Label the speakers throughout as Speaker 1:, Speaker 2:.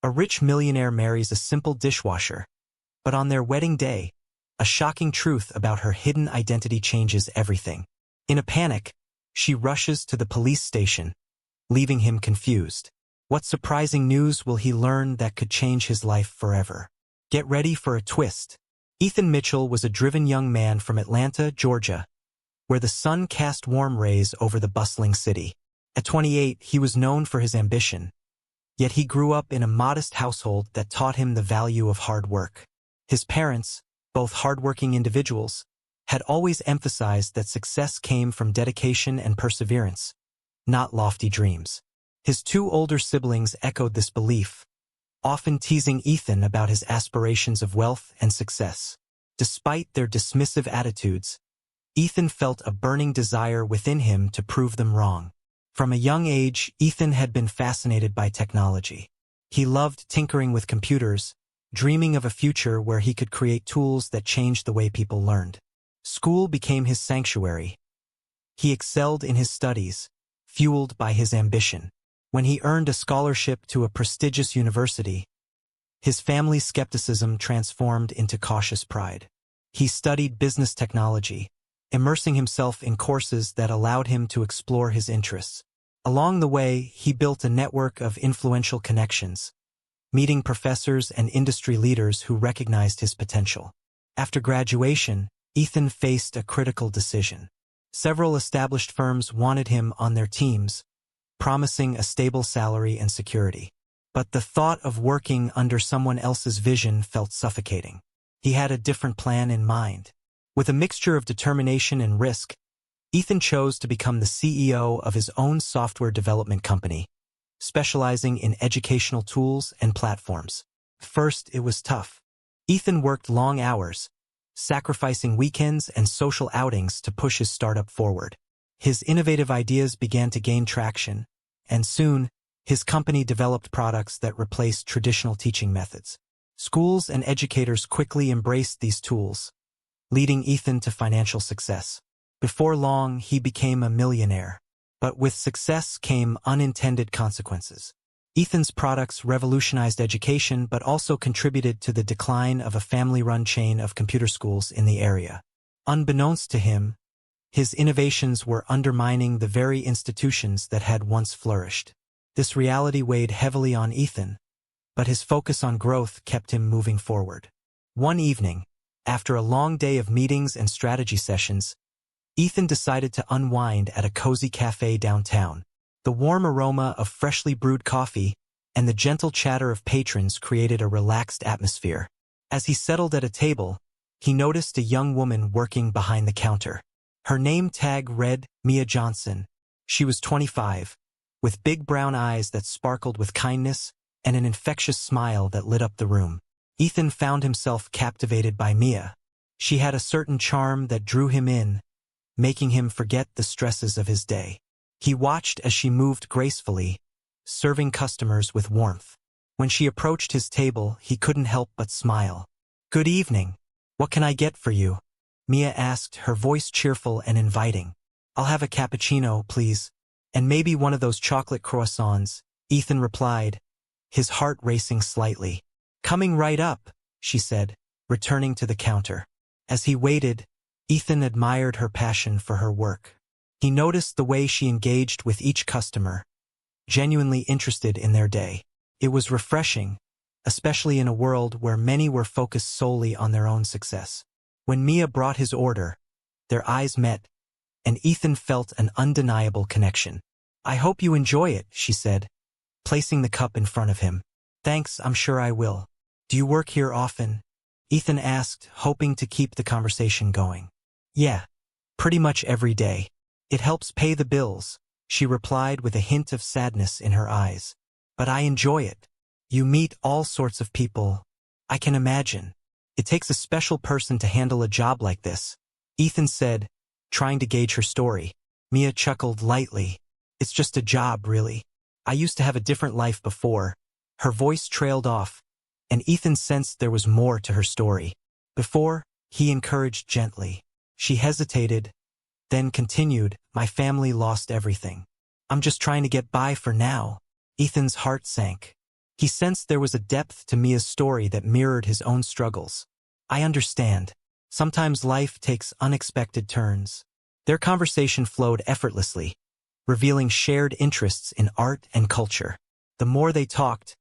Speaker 1: A rich millionaire marries a simple dishwasher, but on their wedding day, a shocking truth about her hidden identity changes everything. In a panic, she rushes to the police station, leaving him confused. What surprising news will he learn that could change his life forever? Get ready for a twist. Ethan Mitchell was a driven young man from Atlanta, Georgia, where the sun cast warm rays over the bustling city. At 28, he was known for his ambition, yet he grew up in a modest household that taught him the value of hard work. His parents, both hardworking individuals, had always emphasized that success came from dedication and perseverance, not lofty dreams. His two older siblings echoed this belief, often teasing Ethan about his aspirations of wealth and success. Despite their dismissive attitudes, Ethan felt a burning desire within him to prove them wrong. From a young age, Ethan had been fascinated by technology. He loved tinkering with computers, dreaming of a future where he could create tools that changed the way people learned. School became his sanctuary. He excelled in his studies, fueled by his ambition. When he earned a scholarship to a prestigious university, his family's skepticism transformed into cautious pride. He studied business technology, immersing himself in courses that allowed him to explore his interests. Along the way, he built a network of influential connections, meeting professors and industry leaders who recognized his potential. After graduation, Ethan faced a critical decision. Several established firms wanted him on their teams, promising a stable salary and security. But the thought of working under someone else's vision felt suffocating. He had a different plan in mind. With a mixture of determination and risk, Ethan chose to become the CEO of his own software development company, specializing in educational tools and platforms. First, it was tough. Ethan worked long hours, sacrificing weekends and social outings to push his startup forward. His innovative ideas began to gain traction, and soon, his company developed products that replaced traditional teaching methods. Schools and educators quickly embraced these tools, leading Ethan to financial success. Before long, he became a millionaire. But with success came unintended consequences. Ethan's products revolutionized education but also contributed to the decline of a family-run chain of computer schools in the area. Unbeknownst to him, his innovations were undermining the very institutions that had once flourished. This reality weighed heavily on Ethan, but his focus on growth kept him moving forward. One evening, after a long day of meetings and strategy sessions, Ethan decided to unwind at a cozy cafe downtown. The warm aroma of freshly brewed coffee and the gentle chatter of patrons created a relaxed atmosphere. As he settled at a table, he noticed a young woman working behind the counter. Her name tag read Mia Johnson. She was 25, with big brown eyes that sparkled with kindness and an infectious smile that lit up the room. Ethan found himself captivated by Mia. She had a certain charm that drew him in, making him forget the stresses of his day. He watched as she moved gracefully, serving customers with warmth. When she approached his table, he couldn't help but smile. "Good evening. What can I get for you?" Mia asked, her voice cheerful and inviting. "I'll have a cappuccino, please, and maybe one of those chocolate croissants," Ethan replied, his heart racing slightly. "Coming right up," she said, returning to the counter. As he waited, Ethan admired her passion for her work. He noticed the way she engaged with each customer, genuinely interested in their day. It was refreshing, especially in a world where many were focused solely on their own success. When Mia brought his order, their eyes met, and Ethan felt an undeniable connection. "I hope you enjoy it," she said, placing the cup in front of him. "Thanks, I'm sure I will." "Do you work here often?" Ethan asked, hoping to keep the conversation going. "Yeah, pretty much every day. It helps pay the bills," she replied with a hint of sadness in her eyes. "But I enjoy it. You meet all sorts of people. I can imagine. It takes a special person to handle a job like this," Ethan said, trying to gauge her story. Mia chuckled lightly. "It's just a job, really. I used to have a different life before." Her voice trailed off, and Ethan sensed there was more to her story. "Before," he encouraged gently. She hesitated, then continued, "My family lost everything. I'm just trying to get by for now." Ethan's heart sank. He sensed there was a depth to Mia's story that mirrored his own struggles. I understand. Sometimes life takes unexpected turns. Their conversation flowed effortlessly, revealing shared interests in art and culture. The more they talked,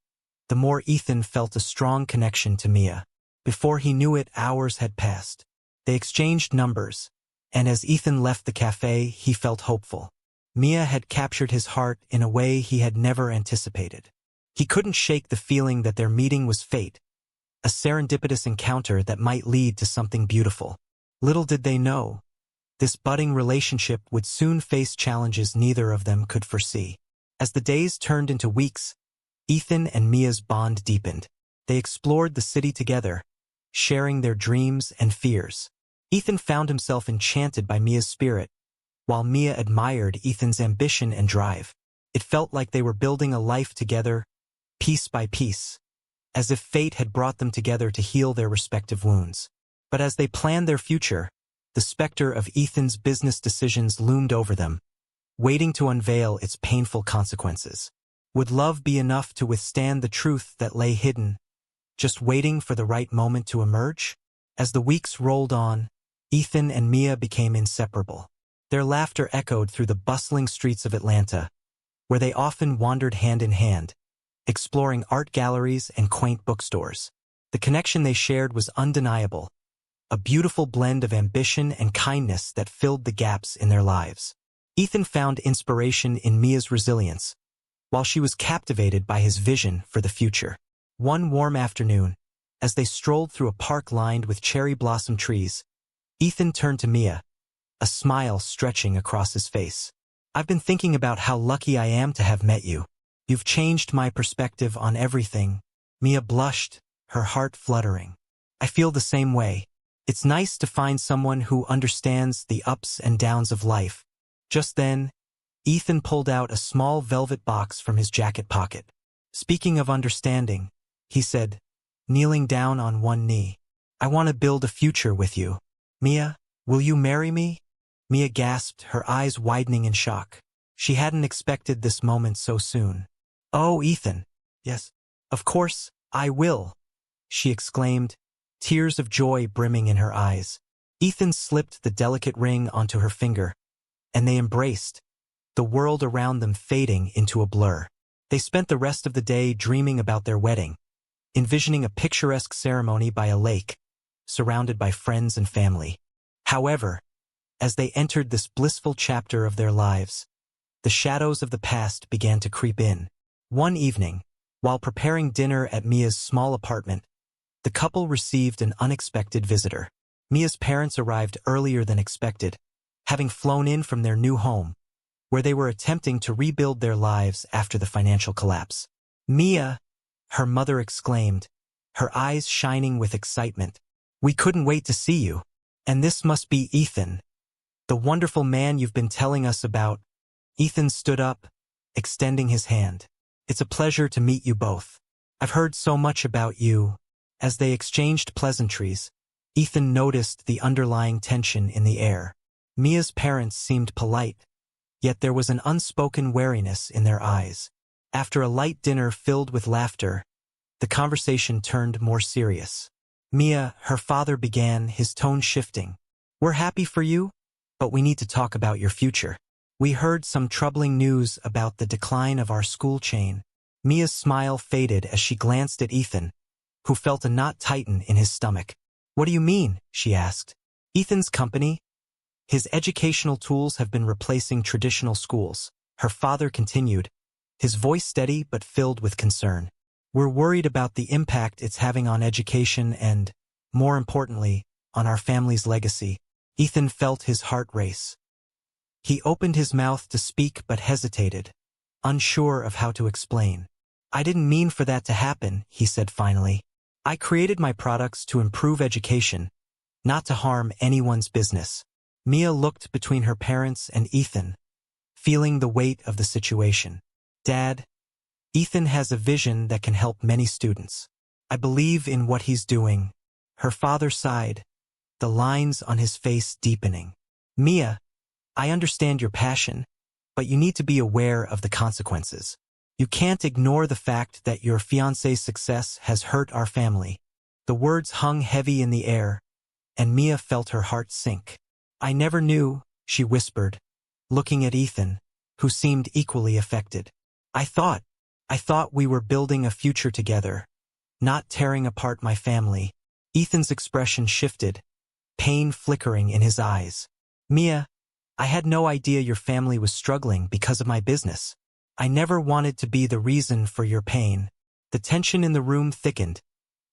Speaker 1: the more Ethan felt a strong connection to Mia. Before he knew it, hours had passed. They exchanged numbers, and as Ethan left the cafe, he felt hopeful. Mia had captured his heart in a way he had never anticipated. He couldn't shake the feeling that their meeting was fate, a serendipitous encounter that might lead to something beautiful. Little did they know, this budding relationship would soon face challenges neither of them could foresee. As the days turned into weeks, Ethan and Mia's bond deepened. They explored the city together, sharing their dreams and fears. Ethan found himself enchanted by Mia's spirit, while Mia admired Ethan's ambition and drive. It felt like they were building a life together, piece by piece, as if fate had brought them together to heal their respective wounds. But as they planned their future, the specter of Ethan's business decisions loomed over them, waiting to unveil its painful consequences. Would love be enough to withstand the truth that lay hidden, just waiting for the right moment to emerge? As the weeks rolled on, Ethan and Mia became inseparable. Their laughter echoed through the bustling streets of Atlanta, where they often wandered hand in hand, exploring art galleries and quaint bookstores. The connection they shared was undeniable, a beautiful blend of ambition and kindness that filled the gaps in their lives. Ethan found inspiration in Mia's resilience, while she was captivated by his vision for the future. One warm afternoon, as they strolled through a park lined with cherry blossom trees, Ethan turned to Mia, a smile stretching across his face. I've been thinking about how lucky I am to have met you. You've changed my perspective on everything. Mia blushed, her heart fluttering. I feel the same way. It's nice to find someone who understands the ups and downs of life. Just then, Ethan pulled out a small velvet box from his jacket pocket. Speaking of understanding, he said, kneeling down on one knee, I want to build a future with you. Mia, will you marry me? Mia gasped, her eyes widening in shock. She hadn't expected this moment so soon. Oh, Ethan. Yes, of course, I will, she exclaimed, tears of joy brimming in her eyes. Ethan slipped the delicate ring onto her finger, and they embraced, the world around them fading into a blur. They spent the rest of the day dreaming about their wedding, envisioning a picturesque ceremony by a lake, surrounded by friends and family. However, as they entered this blissful chapter of their lives, the shadows of the past began to creep in. One evening, while preparing dinner at Mia's small apartment, the couple received an unexpected visitor. Mia's parents arrived earlier than expected, having flown in from their new home, where they were attempting to rebuild their lives after the financial collapse. Mia, her mother exclaimed, her eyes shining with excitement. We couldn't wait to see you. And this must be Ethan, the wonderful man you've been telling us about. Ethan stood up, extending his hand. It's a pleasure to meet you both. I've heard so much about you. As they exchanged pleasantries, Ethan noticed the underlying tension in the air. Mia's parents seemed polite, yet there was an unspoken wariness in their eyes. After a light dinner filled with laughter, the conversation turned more serious. Mia, her father began, his tone shifting. We're happy for you, but we need to talk about your future. We heard some troubling news about the decline of our school chain. Mia's smile faded as she glanced at Ethan, who felt a knot tighten in his stomach. What do you mean? She asked. Ethan's company? His educational tools have been replacing traditional schools. Her father continued, his voice steady but filled with concern. We're worried about the impact it's having on education and, more importantly, on our family's legacy. Ethan felt his heart race. He opened his mouth to speak but hesitated, unsure of how to explain. I didn't mean for that to happen, he said finally. I created my products to improve education, not to harm anyone's business. Mia looked between her parents and Ethan, feeling the weight of the situation. Dad, Ethan has a vision that can help many students. I believe in what he's doing. Her father sighed, the lines on his face deepening. Mia, I understand your passion, but you need to be aware of the consequences. You can't ignore the fact that your fiancé's success has hurt our family. The words hung heavy in the air, and Mia felt her heart sink. I never knew, she whispered, looking at Ethan, who seemed equally affected. I thought we were building a future together, not tearing apart my family. Ethan's expression shifted, pain flickering in his eyes. Mia, I had no idea your family was struggling because of my business. I never wanted to be the reason for your pain. The tension in the room thickened,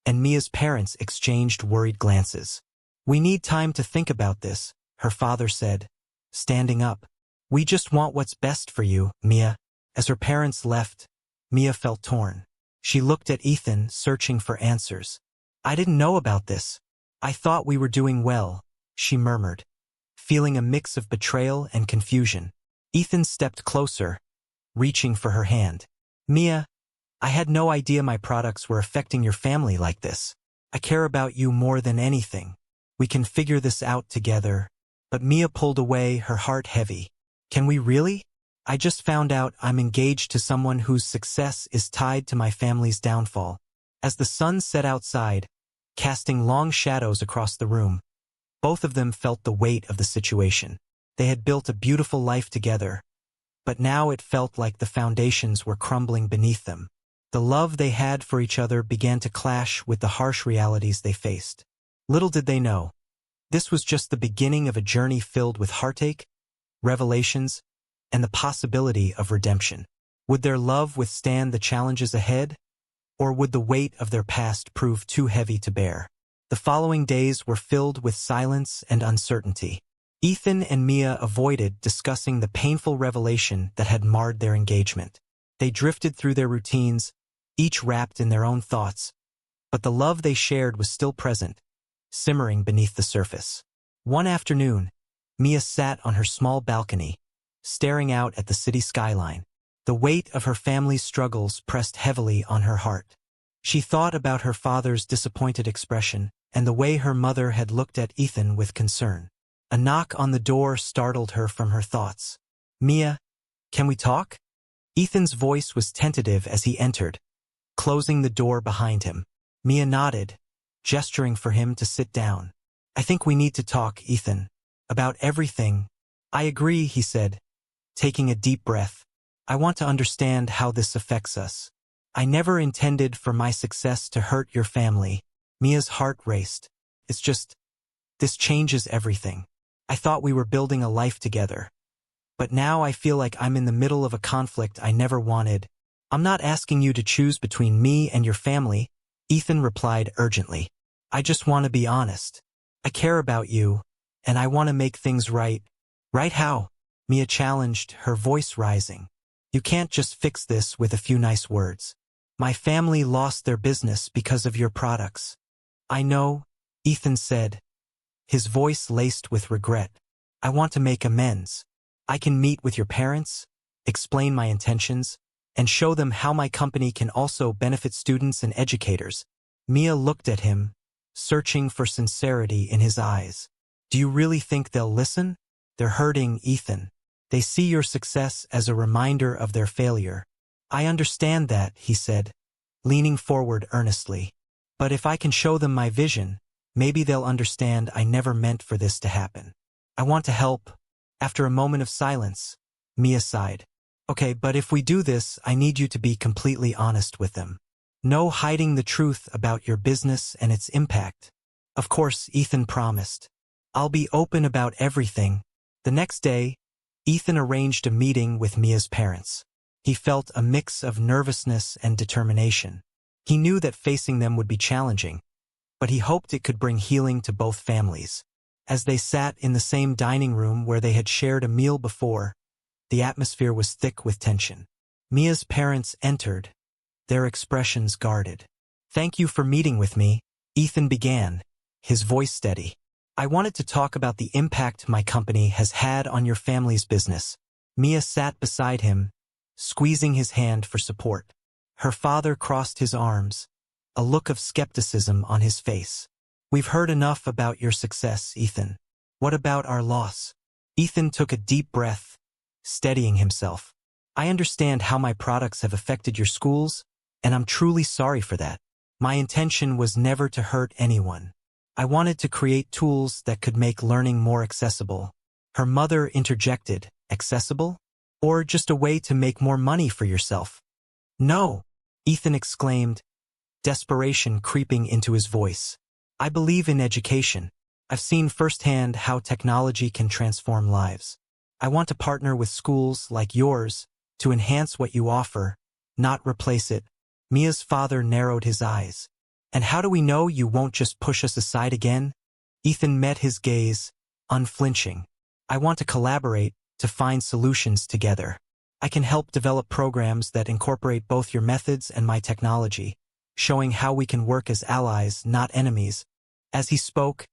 Speaker 1: and Mia's parents exchanged worried glances. We need time to think about this, her father said, standing up. We just want what's best for you, Mia. As her parents left, Mia felt torn. She looked at Ethan, searching for answers. I didn't know about this. I thought we were doing well, she murmured, feeling a mix of betrayal and confusion. Ethan stepped closer, reaching for her hand. Mia, I had no idea my products were affecting your family like this. I care about you more than anything. We can figure this out together. But Mia pulled away, her heart heavy. Can we really? I just found out I'm engaged to someone whose success is tied to my family's downfall. As the sun set outside, casting long shadows across the room, both of them felt the weight of the situation. They had built a beautiful life together, but now it felt like the foundations were crumbling beneath them. The love they had for each other began to clash with the harsh realities they faced. Little did they know, this was just the beginning of a journey filled with heartache, revelations, and the possibility of redemption. Would their love withstand the challenges ahead, or would the weight of their past prove too heavy to bear? The following days were filled with silence and uncertainty. Ethan and Mia avoided discussing the painful revelation that had marred their engagement. They drifted through their routines, each wrapped in their own thoughts, but the love they shared was still present, simmering beneath the surface. One afternoon, Mia sat on her small balcony, staring out at the city skyline. The weight of her family's struggles pressed heavily on her heart. She thought about her father's disappointed expression and the way her mother had looked at Ethan with concern. A knock on the door startled her from her thoughts. Mia, can we talk? Ethan's voice was tentative as he entered, closing the door behind him. Mia nodded, gesturing for him to sit down. I think we need to talk, Ethan. About everything. I agree, he said, taking a deep breath. I want to understand how this affects us. I never intended for my success to hurt your family. Mia's heart raced. It's just, this changes everything. I thought we were building a life together. But now I feel like I'm in the middle of a conflict I never wanted. I'm not asking you to choose between me and your family, Ethan replied urgently. I just want to be honest. I care about you, and I want to make things right. Right how? Mia challenged, her voice rising. You can't just fix this with a few nice words. My family lost their business because of your products. I know, Ethan said, his voice laced with regret. I want to make amends. I can meet with your parents, explain my intentions, and show them how my company can also benefit students and educators. Mia looked at him, searching for sincerity in his eyes. Do you really think they'll listen? They're hurting, Ethan. They see your success as a reminder of their failure. I understand that, he said, leaning forward earnestly. But if I can show them my vision, maybe they'll understand I never meant for this to happen. I want to help. After a moment of silence, Mia sighed. Okay, but if we do this, I need you to be completely honest with them. No hiding the truth about your business and its impact. Of course, Ethan promised. I'll be open about everything. The next day, Ethan arranged a meeting with Mia's parents. He felt a mix of nervousness and determination. He knew that facing them would be challenging, but he hoped it could bring healing to both families. As they sat in the same dining room where they had shared a meal before, the atmosphere was thick with tension. Mia's parents entered, their expressions guarded. Thank you for meeting with me, Ethan began, his voice steady. I wanted to talk about the impact my company has had on your family's business. Mia sat beside him, squeezing his hand for support. Her father crossed his arms, a look of skepticism on his face. We've heard enough about your success, Ethan. What about our loss? Ethan took a deep breath, steadying himself. I understand how my products have affected your schools, and I'm truly sorry for that. My intention was never to hurt anyone. I wanted to create tools that could make learning more accessible. Her mother interjected, accessible? Or just a way to make more money for yourself? No, Ethan exclaimed, desperation creeping into his voice. I believe in education. I've seen firsthand how technology can transform lives. I want to partner with schools like yours to enhance what you offer, not replace it. Mia's father narrowed his eyes. And how do we know you won't just push us aside again? Ethan met his gaze, unflinching. I want to collaborate to find solutions together. I can help develop programs that incorporate both your methods and my technology, showing how we can work as allies, not enemies. As he spoke,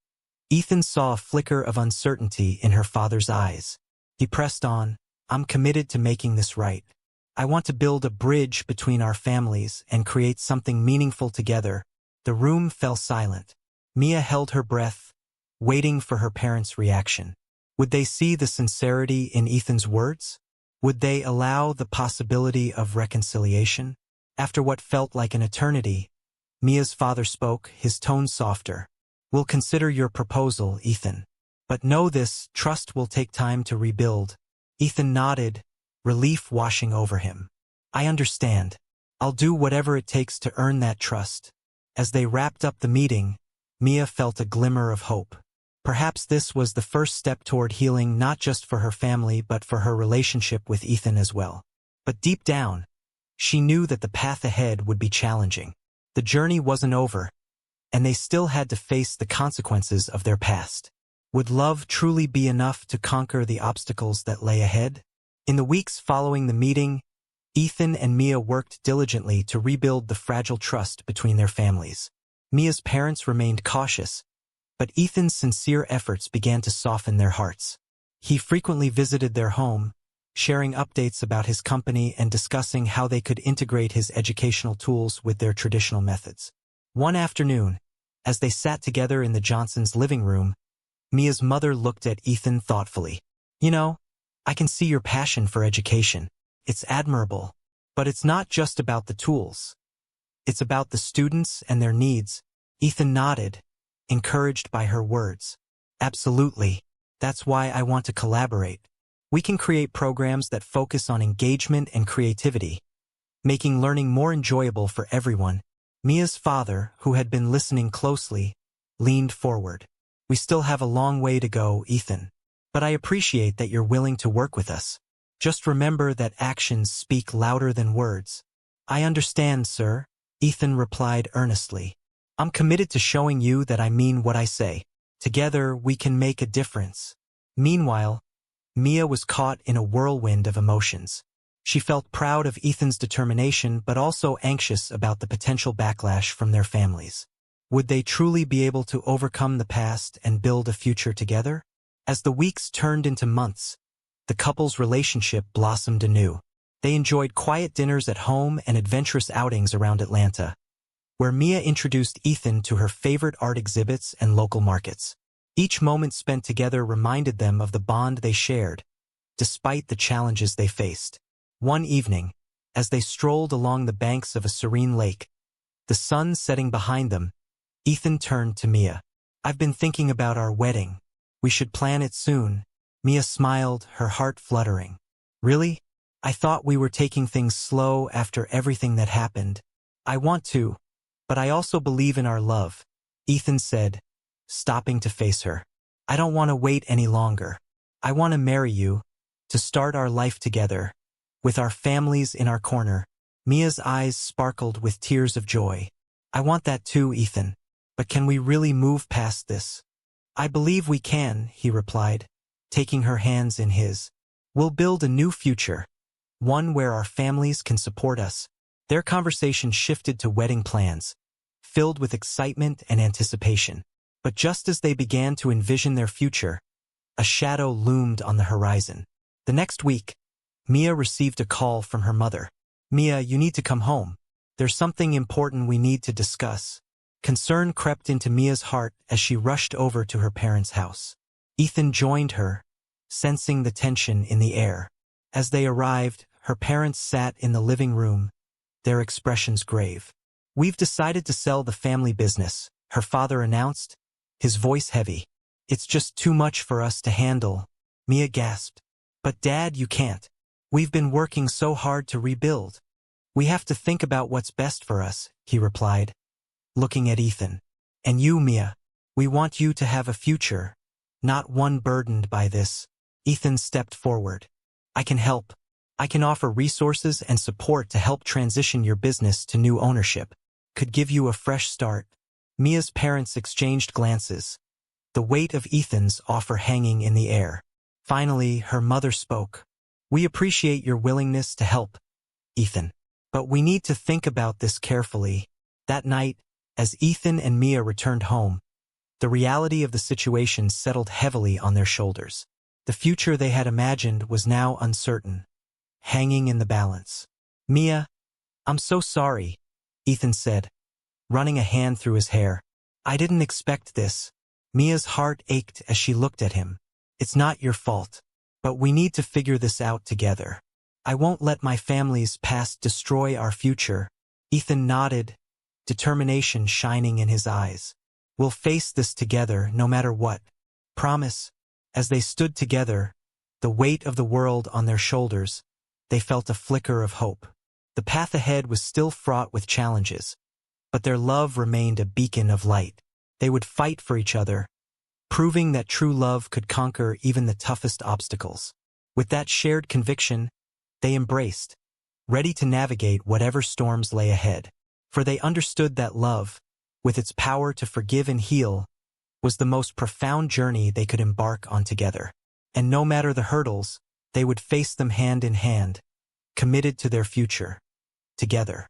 Speaker 1: Ethan saw a flicker of uncertainty in her father's eyes. He pressed on, I'm committed to making this right. I want to build a bridge between our families and create something meaningful together. The room fell silent. Mia held her breath, waiting for her parents' reaction. Would they see the sincerity in Ethan's words? Would they allow the possibility of reconciliation? After what felt like an eternity, Mia's father spoke, his tone softer. We'll consider your proposal, Ethan. But know this, trust will take time to rebuild. Ethan nodded, relief washing over him. I understand. I'll do whatever it takes to earn that trust. As they wrapped up the meeting, Mia felt a glimmer of hope. Perhaps this was the first step toward healing, not just for her family but for her relationship with Ethan as well. But deep down, she knew that the path ahead would be challenging. The journey wasn't over, and they still had to face the consequences of their past. Would love truly be enough to conquer the obstacles that lay ahead? In the weeks following the meeting, Ethan and Mia worked diligently to rebuild the fragile trust between their families. Mia's parents remained cautious, but Ethan's sincere efforts began to soften their hearts. He frequently visited their home, sharing updates about his company and discussing how they could integrate his educational tools with their traditional methods. One afternoon, as they sat together in the Johnsons' living room, Mia's mother looked at Ethan thoughtfully. You know, I can see your passion for education. It's admirable. But it's not just about the tools. It's about the students and their needs. Ethan nodded, encouraged by her words. Absolutely. That's why I want to collaborate. We can create programs that focus on engagement and creativity, making learning more enjoyable for everyone. Mia's father, who had been listening closely, leaned forward. We still have a long way to go, Ethan. But I appreciate that you're willing to work with us. Just remember that actions speak louder than words. I understand, sir, Ethan replied earnestly. I'm committed to showing you that I mean what I say. Together, we can make a difference. Meanwhile, Mia was caught in a whirlwind of emotions. She felt proud of Ethan's determination but also anxious about the potential backlash from their families. Would they truly be able to overcome the past and build a future together? As the weeks turned into months, the couple's relationship blossomed anew. They enjoyed quiet dinners at home and adventurous outings around Atlanta, where Mia introduced Ethan to her favorite art exhibits and local markets. Each moment spent together reminded them of the bond they shared, despite the challenges they faced. One evening, as they strolled along the banks of a serene lake, the sun setting behind them, Ethan turned to Mia. I've been thinking about our wedding. We should plan it soon. Mia smiled, her heart fluttering. Really? I thought we were taking things slow after everything that happened. I want to, but I also believe in our love, Ethan said, stopping to face her. I don't want to wait any longer. I want to marry you, to start our life together, with our families in our corner. Mia's eyes sparkled with tears of joy. I want that too, Ethan. But can we really move past this? I believe we can, he replied, taking her hands in his. We'll build a new future, one where our families can support us. Their conversation shifted to wedding plans, filled with excitement and anticipation. But just as they began to envision their future, a shadow loomed on the horizon. The next week, Mia received a call from her mother. Mia, you need to come home. There's something important we need to discuss. Concern crept into Mia's heart as she rushed over to her parents' house. Ethan joined her, sensing the tension in the air. As they arrived, her parents sat in the living room, their expressions grave. "We've decided to sell the family business," her father announced, his voice heavy. "It's just too much for us to handle," Mia gasped. "But Dad, you can't. We've been working so hard to rebuild. We have to think about what's best for us," he replied, looking at Ethan. "And you, Mia, we want you to have a future, not one burdened by this." Ethan stepped forward. "I can help. I can offer resources and support to help transition your business to new ownership. Could give you a fresh start." Mia's parents exchanged glances, the weight of Ethan's offer hanging in the air. Finally, her mother spoke. "We appreciate your willingness to help, Ethan. But we need to think about this carefully." That night, as Ethan and Mia returned home, the reality of the situation settled heavily on their shoulders. The future they had imagined was now uncertain, hanging in the balance. "Mia, I'm so sorry," Ethan said, running a hand through his hair. "I didn't expect this." Mia's heart ached as she looked at him. "It's not your fault. But we need to figure this out together. I won't let my family's past destroy our future." Ethan nodded, determination shining in his eyes. "We'll face this together no matter what. Promise." As they stood together, the weight of the world on their shoulders, they felt a flicker of hope. The path ahead was still fraught with challenges, but their love remained a beacon of light. They would fight for each other, proving that true love could conquer even the toughest obstacles. With that shared conviction, they embraced, ready to navigate whatever storms lay ahead. For they understood that love, with its power to forgive and heal, was the most profound journey they could embark on together. And no matter the hurdles, they would face them hand in hand, committed to their future, together.